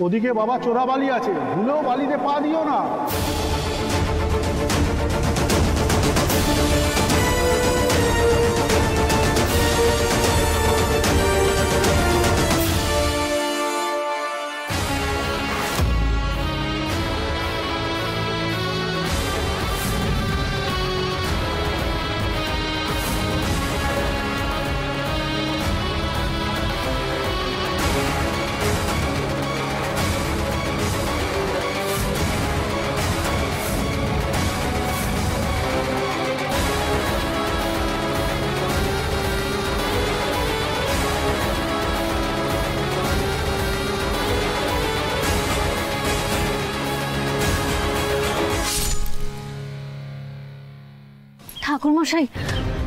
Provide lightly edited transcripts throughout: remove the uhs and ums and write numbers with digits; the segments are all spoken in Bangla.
ওদিকে বাবা চোরা বালি আছে, ভুলেও বালিতে পা দিও না। ঠাকুরমশাই,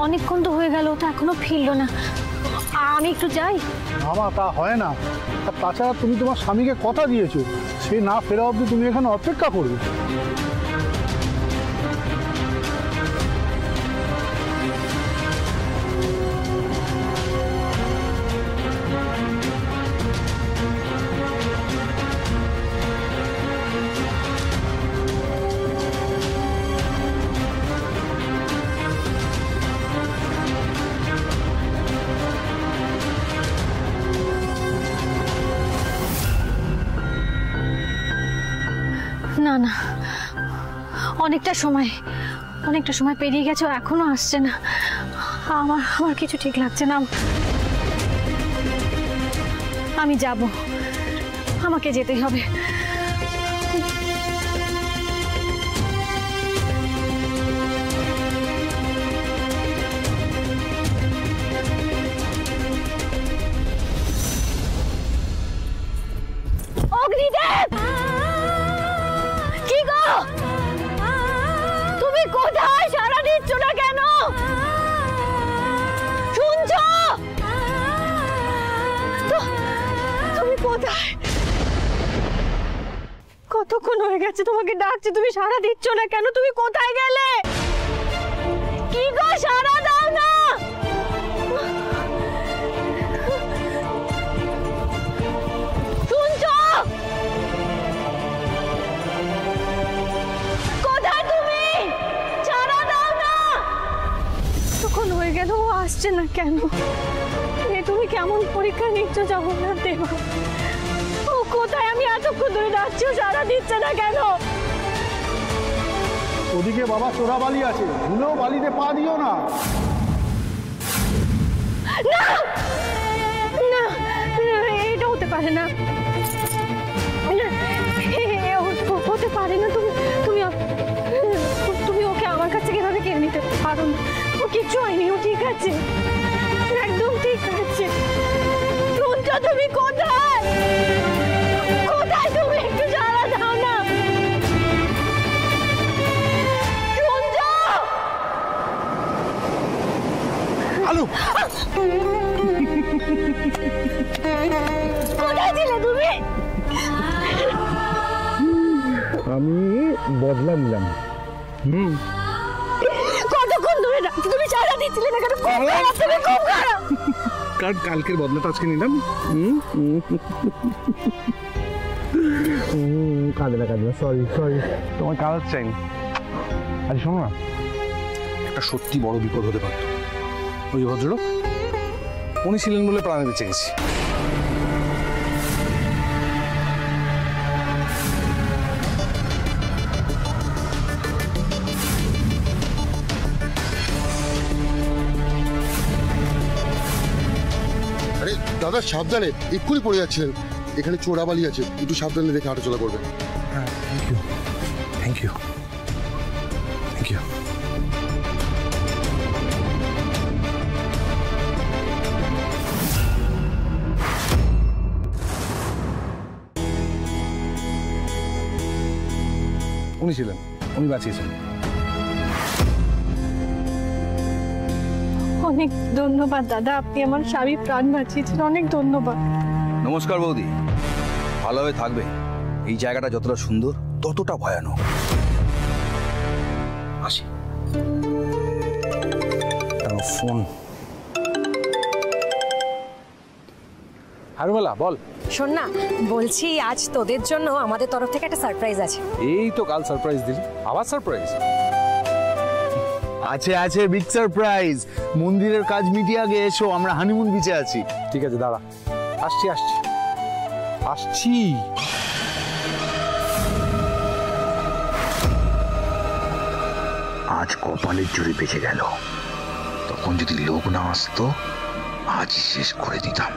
অনেকক্ষণ তো হয়ে গেল, তো এখনো ফিরলো না। আমি একটু যাই। মামা, তা হয় না। আর তাছাড়া তুমি তোমার স্বামীকে কথা দিয়েছো, সে না ফেরা অবধি তুমি এখানে অপেক্ষা করবে। না না, অনেকটা সময় পেরিয়ে গেছে, এখনো আসছে না। আমার কিছু ঠিক লাগছে না। আমি যাব, আমাকে যেতেই হবে। অগ্নিদেব, কি গো, তুমি কোথায়? সারা দিচ্ছ না কেন? শুনছো? তুমি কোথায়? কতক্ষণ হয়ে গেছে তোমাকে ডাকছি, তুমি সারা দিচ্ছ না কেন? তুমি কোথায় গেলে? কি গো, সারা দাও না। শুনছো? কোথায় তুমি? সারা দাও না। তখন হয়ে গেল, ও আসছে না কেন? তুমি কেমন পরীক্ষা নিচ্ছ জগন্নাথ দেব? ও কোথায়? আমি এতক্ষণ ধরে ডাকছি, সারা দিচ্ছে না কেন? ওদিকে বাবা চোরা বালি আছে, ভুলেও বালিতে পা দিও না। না না, এটা হতে পারে না, হতে পারে না। তুমি ওকে আমার কাছে কিভাবে কেড়ে নিতে পারো না? ও কিচ্ছু হয়নি, ও ঠিক আছে, একদম ঠিক আছে। শুনছো? তুমি কোথায়? কোথায় তুমি? একটু সারা দাও না। শুনছো? আলু, কোথায় ছিলে তুমি? আমি বদলা নিলাম। কতক্ষণ ধরে ডাকছি, তুমি সারা দিচ্ছিলে না কেন? খুব খারাপ, তুমি খুব খারাপ। কার কালকের বদলাটা আজকে নিলাম। কাঁদে না, সরি। তোমার কাঁদাতে চাইনি। আজ শোনো না, একটা সত্যি বড় বিপদ হতে পারত। ওই যে ভদ্রলোক, উনি ছিলেন বলে প্রাণে বেঁচে গেছি। আরে দাদা, সাবধানে, এক্ষুনি পড়ে যাচ্ছিলেন। এখানে চোরাবালি আছে, একটু সাবধানে দেখে হাঁটাচলা করবেন। হ্যাঁ, থ্যাংক ইউ। উনি ছিলেন, উনি বাঁচিয়েছেন। অনেক ধন্যবাদ দাদা, আপনি আমার স্বামী প্রাণ বাঁচিয়েছেন, অনেক ধন্যবাদ। নমস্কার বৌদি, ভালোভাবে থাকবে। এই জায়গাটা যতটা সুন্দর ততটা ভয়ানক। আসি। ফোন। হারুমালা বল। শোন না, বলছি আজ তোদের জন্য আমাদের তরফ থেকে একটা সারপ্রাইজ আছে। এই তো কাল সারপ্রাইজ দিলি, আবার সারপ্রাইজ? আছে আছে বিগ সারপ্রাইজ। মন্দিরের কাজ মিটিয়ে আগে এসো, আমরা হানিমুন বিচে আছি। ঠিক আছে দাঁড়া, আসছি আসছি আসছি। আজ কপালের জোরে বেঁচে গেল, তখন যদি লোক না আসতো আজই শেষ করে দিতাম।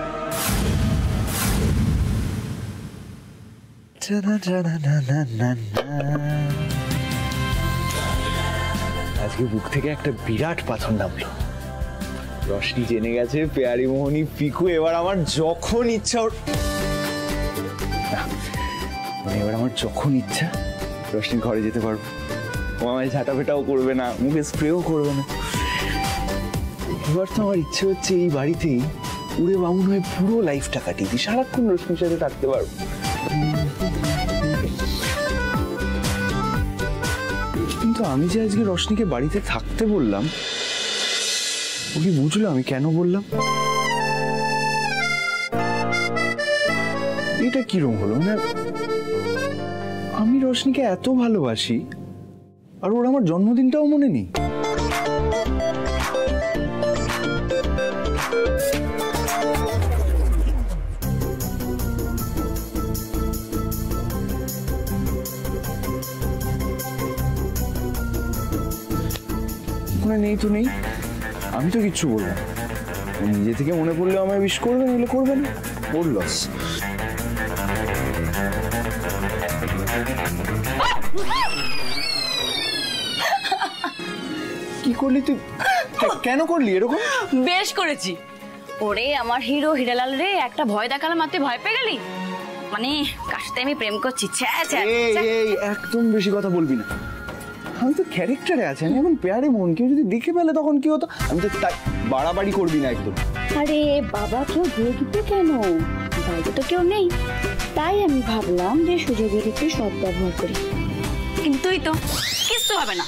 আজকে বুক থেকে একটা বিরাট পাথর নামলো। রশনি জেনে গেছে পেয়ারি মোহনী পিকু এবার আমার যখন ইচ্ছা এবার আমার যখন ইচ্ছা রশনির ঘরে যেতে পারবো। ও আমায় ঝাঁটা পেটাও করবে না, মুখে স্প্রেও করবে না। এবার তো আমার ইচ্ছে হচ্ছে এই বাড়িতেই উড়ে বামুন হয়ে পুরো লাইফটা কাটিয়ে দিই, সারাক্ষণ রশনির সাথে থাকতে পারবো। কিন্তু আমি যে আজকে রশনিকে বাড়িতে থাকতে বললাম, ও কি বুঝলো আমি কেন বললাম? এটা কিরম হলো? মানে আমি রশনিকে এত ভালোবাসি আর ওর আমার জন্মদিনটাও মনে নেই। মনে নেই তো নেই, আমি তো কিচ্ছু বলবো না। নিজে থেকে মনে পড়লে আমায় উইশ করবে, নাহলে করবে না, ওর লস। কি করলি তুই? কেন করলি এরকম? বেশ করেছি। ওরে আমার হিরো হিরালাল রে, একটা ভয় দেখালাম আর তুই ভয় পেয়ে গেলি। মানে কার সাথে আমি প্রেম করছি? এই একদম বেশি কথা বলবি না। আমি তো ক্যারেক্টারে আছি, আমি এখন পেয়ারে মন, কেউ যদি দেখে ফেলে তখন কি হতো? আমি তো তাই বাড়াবাড়ি করবি না একদম। আরে বাবা, কেউ দেখবে কেন? বাইরে তো কেউ নেই, তাই আমি ভাবলাম যে সুযোগের একটু সদ্ব্যবহার করি। কিন্তু তো কিচ্ছু হবে না।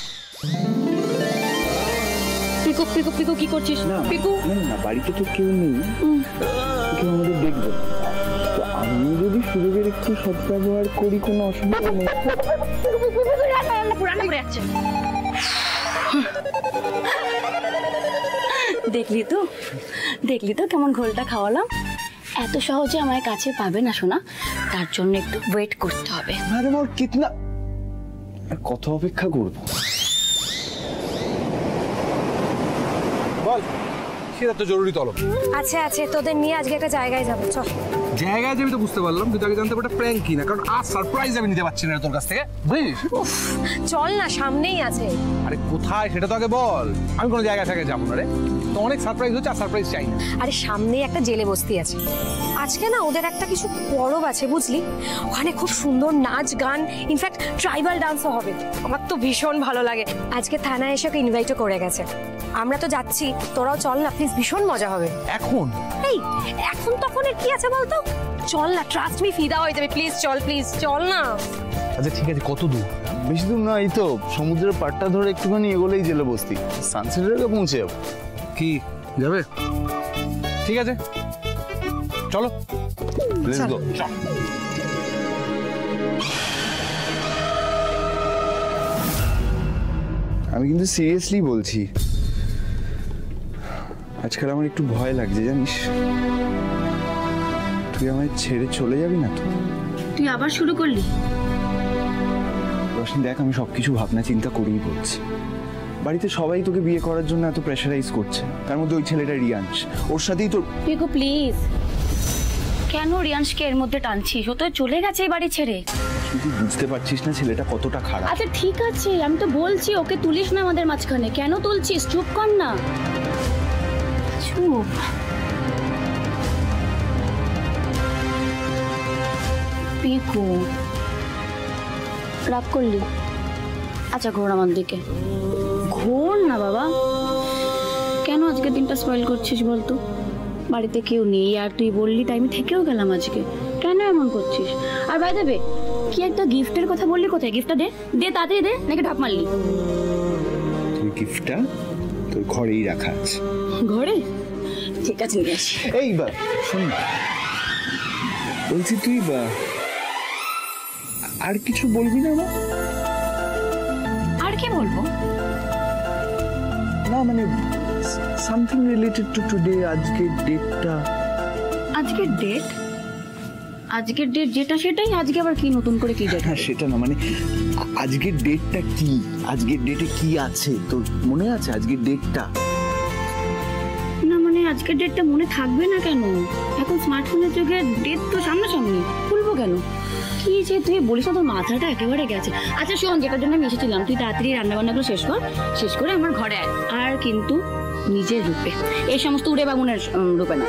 পিকু পিকু পিকু কি করছিস? পিকু না, বাড়িতে তো কেউ নেই, কেউ আমাদের দেখবে। তো আমি যদি সুযোগের একটু সদ্ব্যবহার করি, কোনো অসুবিধা নেই। দেখলি তো কেমন ঘোলটা খাওয়ালাম। এত সহজে আমার কাছে পাবে না সোনা, তার জন্য একটু ওয়েট করতে হবে। আরে মোর কিতনা, কত অপেক্ষা করবো? বল, সেটা তো জরুরি তলব। আছে আছে, তোদের নিয়ে আজকে একটা জায়গায় যাবো, চল। জায়গায় যাবি তো বুঝতে পারলাম, কিন্তু আগে জানতে পারটা প্র্যাঙ্ক কি না, কারণ আজ সারপ্রাইজ আমি নিতে পারছি না তোর কাছ থেকে, বুঝিস? চল না, সামনেই আছে। আরে কোথায় সেটা তো আগে বল। আমি কোনো জায়গা থেকে যাবো না রে, তো অনেক সারপ্রাইজ হচ্ছে, আর সারপ্রাইজ চাই না। আরে সামনেই একটা জেলে বস্তি আছে, আজকে না ওদের একটা কিছু পরব আছে বুঝলি। ওখানে খুব সুন্দর নাচ গান, ইনফ্যাক্ট ট্রাইবাল ডান্সও হবে। আমার তো ভীষণ ভালো লাগে। আজকে থানায় এসে ওকে ইনভাইটও করে গেছে। আমরা তো যাচ্ছি, তোরাও চল না প্লিজ, ভীষণ মজা হবে। এখন এই এখন তখন এর কি আছে বলতো? চল না, ট্রাস্ট মি, ফিদা হয়ে যাবে। প্লিজ চল, প্লিজ চল না। আচ্ছা ঠিক আছে, কত দূর? বেশি দূর না, এই তো সমুদ্রের পাড়টা ধরে একটুখানি এগোলেই জেলে বস্তি, সানসেটের আগে পৌঁছে যাবো। কি যাবে? ঠিক আছে চলো, লেটস গো। আমি কিন্তু সিরিয়াসলি বলছি, আজকাল আমার একটু ভয় লাগছে জানিস। তুই আমায় ছেড়ে চলে যাবি না তো? তুই আবার শুরু করলি? রশনি দেখ, আমি সবকিছু ভাবনা চিন্তা করেই বলছি। বাড়িতে সবাই তোকে বিয়ে করার জন্য এত প্রেশারাইজ করছে, তার মধ্যে ওই ছেলেটা রিয়াংশ, ওর সাথেই তোর। পিকু প্লিজ, কেন রিয়াংশকে এর মধ্যে টানছিস? ও তো চলে গেছে এই বাড়ি ছেড়ে। তুই বুঝতে পারছিস না ছেলেটা কতটা খারাপ? আচ্ছা ঠিক আছে, আমি তো বলছি ওকে তুলিস না আমাদের মাঝখানে। কেন তুলছিস? চুপ কর না, চুপ। পিকু রাগ করলি? আচ্ছা ঘোর আমার দিকে, ঘোর না বাবা। কেন আজকের দিনটা স্পয়েল করছিস বলতো? বাড়িতে কেউ নেই আর তুই বললি তাই আমি থেকেও গেলাম আজকে। কেন এমন করছিস? আর বাই দেবে কি একটা গিফটের কথা বললি, কোথায় গিফটটা? দে দে, তাড়াতাড়ি দে, নাকি ঢাপ মারলি? তুই গিফটটা তোর ঘরেই রাখা আছে। ঘরে? ঠিক আছে নিয়ে আসি। এইবার শোন না, বলছি তুই আর কিছু বলবি না? আর কি বলবো? না মানে সামথিং রিলেটেড টু টুডে, আজকের ডেটটা। আজকের ডেট? আজকের ডেট যেটা সেটাই, আজকে আবার কি নতুন করে কি ডেট? হ্যাঁ সেটা না, মানে আজকের ডেটটা কি, আজকের ডেটে কি আছে তোর মনে আছে? আজকের ডেটটা না মানে আজকের ডেটটা মনে থাকবে না কেন? এখন স্মার্টফোনের যুগে ডেট তো সামনাসামনি, ভুলবো কেন? কি যে তুই বলিস না, তোর মাথাটা একেবারে গেছে। আচ্ছা শোন, যেটার জন্য আমি এসেছিলাম, তুই তাড়াতাড়ি রান্নাবান্নাগুলো শেষ করে আমার ঘরে আয়। আর কিন্তু নিজের রূপে, এই সমস্ত উড়ে বামুনের রূপে না।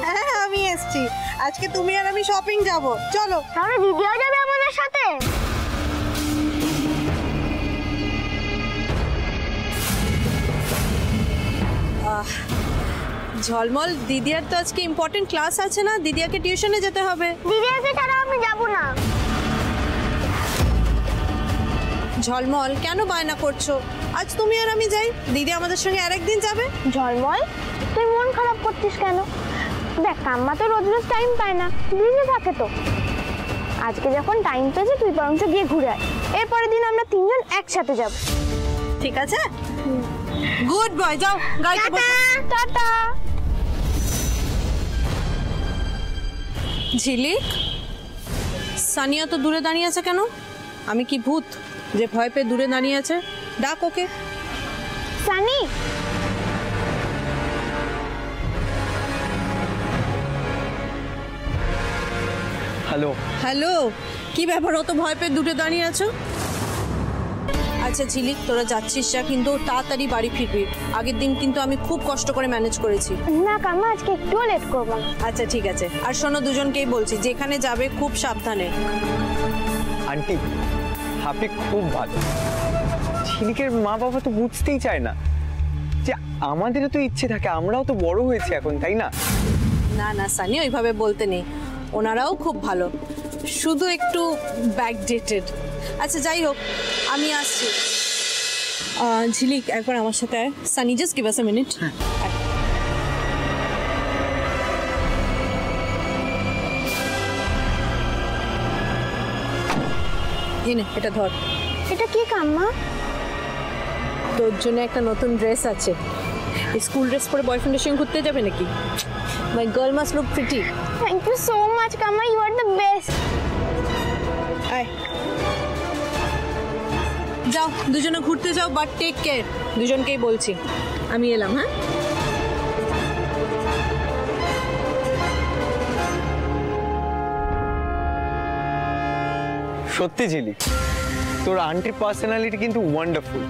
হ্যাঁ আমি এসেছি। আজকে তুমি আর আমি শপিং যাব, চলো। তাহলে দিদিও যাবে আমাদের সাথে? ঝলমল, দিদিয়ার তো আজকে ইম্পর্টেন্ট ক্লাস আছে না, দিদিয়াকে টিউশনে যেতে হবে। দিদিয়াকে ছাড়া আমি যাব না। ঝলমল কেন বায়না করছো? আজ তুমি আর আমি যাই, দিদি আমাদের সঙ্গে আরেকদিন যাবে। ঝলমল, তুই মন খারাপ করছিস কেন? দেখ কাম্মা তো রোজ রোজ টাইম পায় না, বিজি থাকে তো। আজকে যখন টাইম পেয়েছে তুই বরঞ্চ গিয়ে ঘুরে আয়, এরপরের দিন আমরা তিনজন একসাথে যাব। ঠিক আছে? গুড বয়, যাও গাড়িতে বসো। টাটা। ঝিলিক, সানিয়া তো দূরে দাঁড়িয়ে আছে কেন? আমি কি ভূত যে ভয় পেয়ে দূরে দাঁড়িয়ে আছে? ডাক ওকে। সানি, হ্যালো। হ্যালো, কি ব্যাপার অত ভয় পেয়ে দূরে দাঁড়িয়ে আছো? আচ্ছা ঝিলিক, তোরা যাচ্ছিস যা, কিন্তু তাড়াতাড়ি বাড়ি ফিরবি। আগের দিন কিন্তু আমি খুব কষ্ট করে ম্যানেজ করেছি। না কাম্মা, আজকে একটুও লেট করবো না। আচ্ছা ঠিক আছে। আর শোনো, দুজনকেই বলছি, যেখানে যাবে খুব সাবধানে। আন্টি আপনি খুব ভালো। ঝিলিকের মা বাবা তো বুঝতেই চায় না যে আমাদেরও তো ইচ্ছে থাকে, আমরাও তো বড় হয়েছি এখন, তাই না? না না সানি, ওইভাবে বলতে নেই, ওনারাও খুব ভালো, শুধু একটু ব্যাকডেটেড। আচ্ছা যাই হোক, আমি আসছি। ঝিলিক একবার আমার সাথে আয়। Sunny, just give us a minute. এনে এটা ধর। এটা কি কাম্মা? তোর জন্য একটা নতুন ড্রেস আছে। স্কুল ড্রেস পরে বয়ফ্রেন্ডের সঙ্গে ঘুরতে যাবে নাকি? My girl must look pretty. Thank you so much কাম্মা, ইউ আর দ্য বেস্ট। আয় যাও, দুজনে ঘুরতে যাও, বাট টেক কেয়ার। দুজনকেই বলছি। আমি এলাম। হ্যাঁ সত্যি ঝিলিক, তোর আন্টির পার্সোনালিটি কিন্তু ওয়ান্ডারফুল।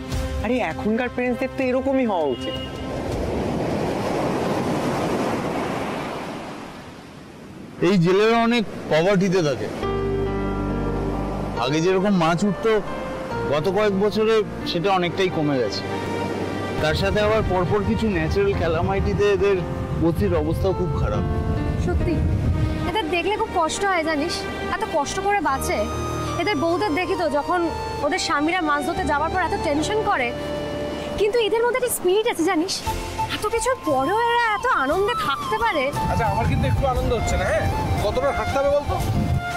আরে এখনকার পেরেন্টসদের তো এরকমই হওয়া উচিত। এই জেলেরা অনেক পভার্টিতে থাকে। আগে যেরকম মাছ উঠতো গত কয়েক বছরে সেটা অনেকটাই কমে গেছে। তার সাথে আবার পরপর কিছু ন্যাচারাল ক্যালামাইটিতে এদের বস্তির অবস্থাও খুব খারাপ। সত্যি এদের দেখলে খুব কষ্ট হয় জানিস, এত কষ্ট করে বাঁচে। এদের বউদের দেখি তো, যখন ওদের স্বামীরা মাছ ধরতে যাওয়ার পর এত টেনশন করে, কিন্তু এদের মধ্যে একটা স্পিরিট আছে জানিস, এত কিছুর পরেও এরা এত আনন্দে থাকতে পারে। আচ্ছা আমার কিন্তু একটু আনন্দ হচ্ছে না। হ্যাঁ, কতটা হাঁটতে হবে বলতো?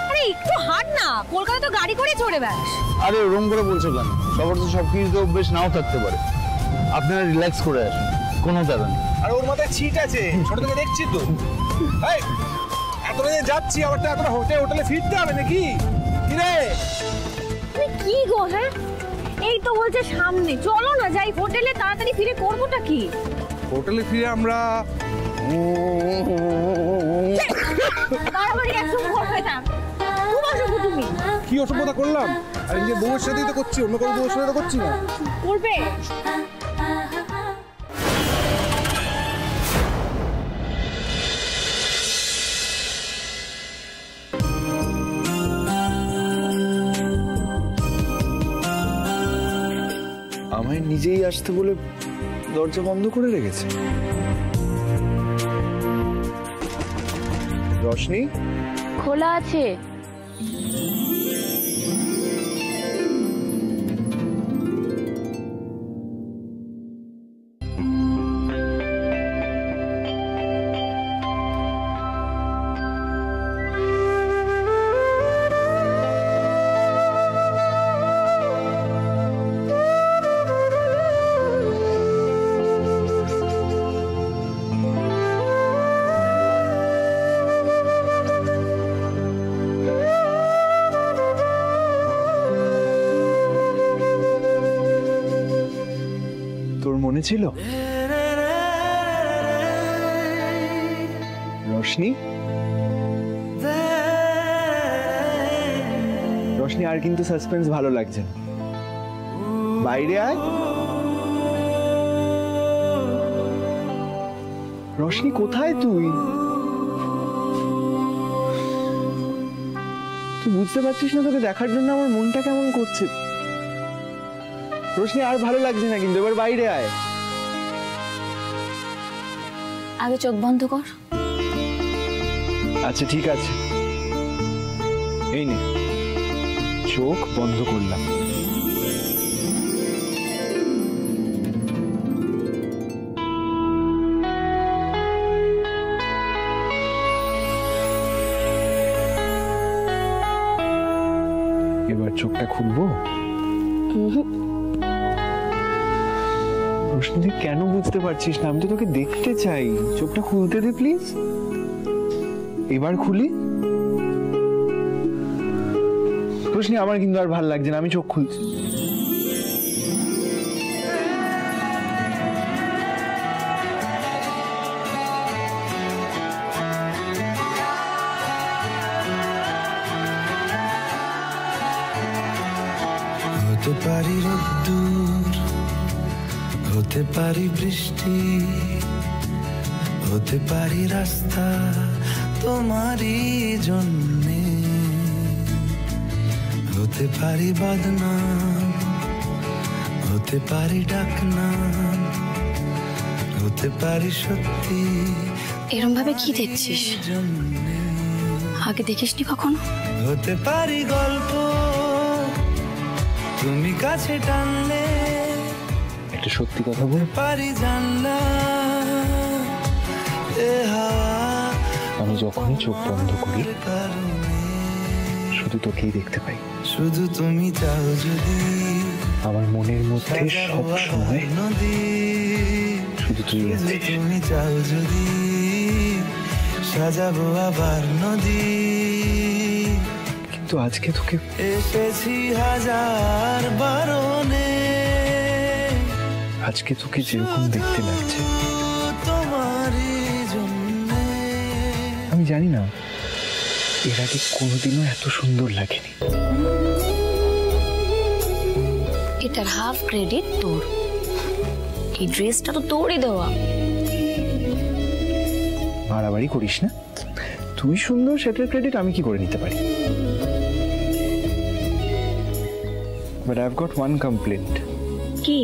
আরে একটু হাঁট না, কলকাতা তো গাড়ি করে চড়ে বেড়াস। আরে ওরকম করে বলছো কেন? সবার তো সব কিছুতে অভ্যেস নাও থাকতে পারে। আপনারা রিল্যাক্স করে আসুন, কোনো ব্যাপার নেই। আর ওর মাথায় ছিট আছে, ছোট থেকে দেখছি তো। এই এতটা যে যাচ্ছি, আবার তো এতটা হোটেলে ফিরতে হবে নাকি? কি রে কি গো? হ্যাঁ এই তো বলছে সামনে, চলো না যাই হোটেলে, তাড়াতাড়ি ফিরে করবোটা কি? হোটেলে ফিরে আমরা বাড়াবাড়ি একদম করবে না। খুব অসভ্য তুমি। কি অসভ্যতা করলাম? আর নিজের বউয়ের সাথেই তো করছি, অন্য কোনো বউয়ের সাথে তো করছি না। করবে আমায় নিজেই আসতে বলে দরজা বন্ধ করে রেখেছে। রোশনি খোলা আছে। মনে ছিল রোশনি? রোশনি আর কিন্তু সাসপেন্স ভালো লাগছে না, বাইরে আয়। রোশনি কোথায় তুই? তুই বুঝতে পারছিস না তোকে দেখার জন্য আমার মনটা কেমন করছে। রোশনি আর ভালো লাগছে না কিন্তু, এবার বাইরে আয়। আগে চোখ বন্ধ কর। আচ্ছা ঠিক আছে, এই নে চোখ বন্ধ করলাম। এবার চোখটা খুলবো? রোশনি তুই কেন বুঝতে পারছিস না? আমি তো তোকে দেখতে চাই, চোখটা খুলতে দে প্লিজ। এবার খুলি। রোশনি আমার কিন্তু আর ভাল লাগছে না, আমি চোখ খুলছি। হতে পারি রোদ্দুর, হতে পারি বৃষ্টি, হতে পারি রাস্তা তোমারই জন্যে, হতে পারি বদনাম, হতে পারি ডাকনাম, হতে পারি সত্যি। এরম ভাবে কি দেখছিস? আগে দেখিসনি কখনো? হতে পারি গল্প তুমি কাছে টানলে, একটা সত্যি কথা বল। পারি জানলা এ হাওয়া। আমি যখনই চোখ বন্ধ করি শুধু তোকেই দেখতে পাই। শুধু তুমি চাও যদি আমার মনের মধ্যে সব সময় নদী, শুধু তুই আছিস। তুমি চাও যদি সাজাবো আবার নদী। কিন্তু আজকে তোকে এসেছি হাজার বারণে, আজকে তোকে যেরকম দেখতে লাগছে তোমারই জন্যে। আমি জানি না এর আগে কোনোদিনও এত সুন্দর লাগেনি। এটার হাফ ক্রেডিট তোর, এই ড্রেসটা তো তোরই দেওয়া। বাড়াবাড়ি করিস না, তুই সুন্দর সেটার ক্রেডিট আমি কি করে নিতে পারি? But I have got one complaint. কি?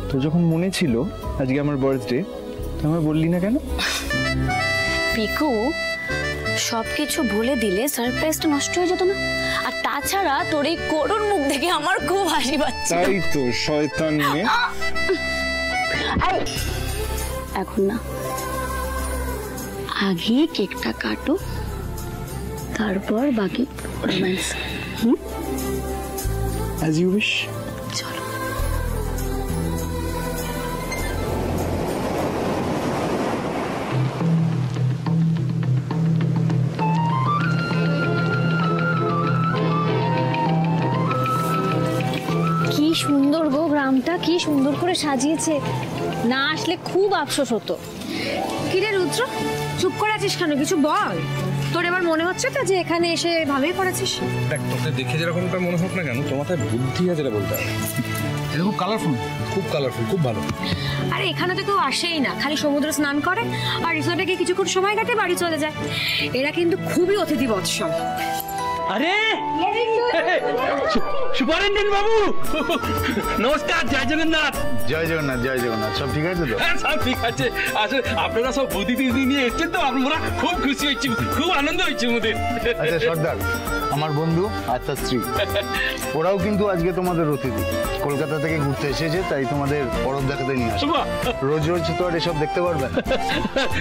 তোর যখন মনে ছিল আজকে আমার বার্থডে, তুই আমায় বললি না কেন? পিকু, সবকিছু বলে দিলে সারপ্রাইজটা নষ্ট হয়ে যেত না? আর তাছাড়া তোর এই করুণ মুখ দেখে আমার খুব হাসি পাচ্ছে। তাই তো, শয়তান মেয়ে। এখন না, আগে কেকটা কাটো, তারপর বাকি রোম্যান্স। As you wish. চলো। কি সুন্দর গো গ্রামটা, কি সুন্দর করে সাজিয়েছে। না আসলে খুব আফসোস হতো। কিরে রুদ্র, চুপ করে আছিস কেন? কিছু বল। তোর এবার মনে হচ্ছে তো যে এখানে এসে ভালোই করেছিস? দেখ, তোকে দেখে যেরকমটা মনে হোক না কেন, তোর মাথায় বুদ্ধি আছে বলতে হবে। এটা খুব কালারফুল, খুব কালারফুল, খুব ভালো। আরে এখানে তো কেউ আসেই না, খালি সমুদ্র স্নান করে আর রিসোর্টে গিয়ে কিছুক্ষণ সময় কাটে বাড়ি চলে যায়। এরা কিন্তু খুবই অতিথি বৎসল। আরে সুপারিনটেন্ডেন্ট বাবু নমস্কার, জয় জগন্নাথ। জয় জগন্নাথ, জয় জগন্নাথ। সব ঠিক আছে তো? হ্যাঁ, সব ঠিক আছে। আসলে আপনারা সব অতিথি নিয়ে এসছেন তো আমরা খুব খুশি হয়েছি, খুব আনন্দ হয়েছে আমাদের। আচ্ছা সর্দার, আমার বন্ধু আর তার স্ত্রী ওরাও কিন্তু আজকে তোমাদের অতিথি। কলকাতা থেকে ঘুরতে এসেছে, তাই তোমাদের পরব দেখাতে নিয়ে আসে। রোজ রোজ তো আর এসব দেখতে পারবে না।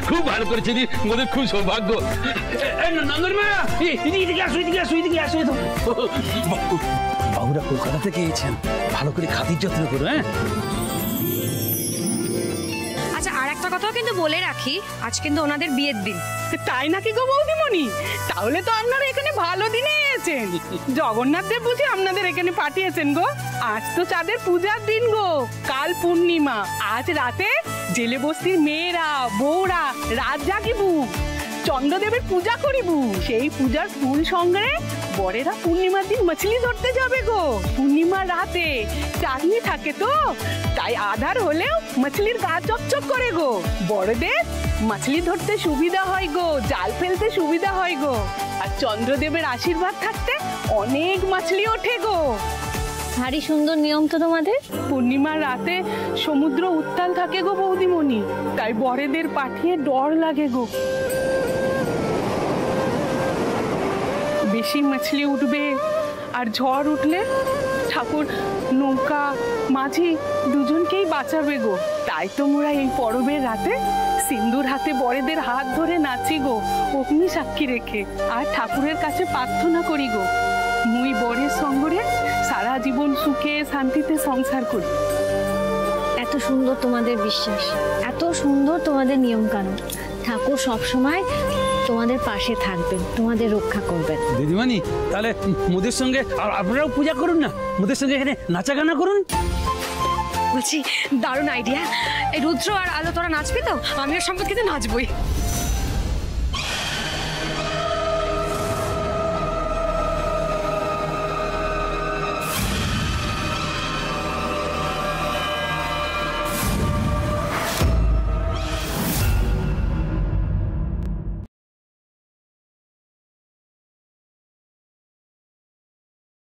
খুব ভালো করেছেন, ওদের খুব সৌভাগ্য। নন্দন মা, এদিকে আসো, এদিকে আসো, এদিকে আসো। বাবুরা কলকাতা থেকে এসেছেন, ভালো করে খাতির যত্ন করো। হ্যাঁ আচ্ছা, আর একটা কথাও কিন্তু বলে রাখি, আজ কিন্তু ওনাদের বিয়ের দিন। তাই নাকি গো বৌদিমণি? তাহলে তো আপনারা এখানে ভালো দিনে এসেছেন। জগন্নাথ দেব বুঝি আপনাদের এখানে পাঠিয়েছেন গো? আজ তো চাঁদের পূজার দিন গো, কাল পূর্ণিমা। আজ রাতে জেলে বস্তির মেয়েরা বউরা রাত জাগিবু, চন্দ্রদেবের পূজা করিবু। সেই পূজার ফুল সংগ্রহে বরেরা পূর্ণিমার দিন মাছলি ধরতে যাবে গো। পূর্ণিমার রাতে চাঁদনি থাকে তো, তাই আধার হলেও মাছলির গা চকচক করে গো। বড়দের মাছলি ধরতে সুবিধা হয় গো, জাল ফেলতে সুবিধা হয় গো। আর চন্দ্রদেবের আশীর্বাদ থাকতে অনেক মাছলি ওঠে গো। ভারী সুন্দর নিয়ম তো তোমাদের। পূর্ণিমার রাতে সমুদ্র উত্তাল থাকে গো বৌদিমণি, তাই বরেদের পাঠিয়ে ডর লাগে গো। বেশি মাছলি উঠবে আর ঝড় উঠলে ঠাকুর নৌকা মাঝি দুজনকেই বাঁচাবে গো। তাই তো মোরা এই পরবের রাতে সিন্দুর হাতে বরেদের হাত ধরে নাচি গো, অগ্নি সাক্ষী রেখে। আর ঠাকুরের কাছে প্রার্থনা করি গো, মুই বরের সঙ্গে সারা জীবন সুখে শান্তিতে সংসার করি। এত সুন্দর তোমাদের বিশ্বাস, এত সুন্দর তোমাদের নিয়ম কানুন। ঠাকুর সবসময় তোমাদের পাশে থাকবেন, তোমাদের রক্ষা করবেন। দিদিমণি, তাহলে মোদের সঙ্গে আপনারাও পূজা করুন না, মোদের সঙ্গে এখানে নাচা গানা করুন। বলছি দারুণ আইডিয়া। এই রুদ্র আর আলো তোরা নাচবি তো? আমিও সম্পদ কিন্তু নাচবই।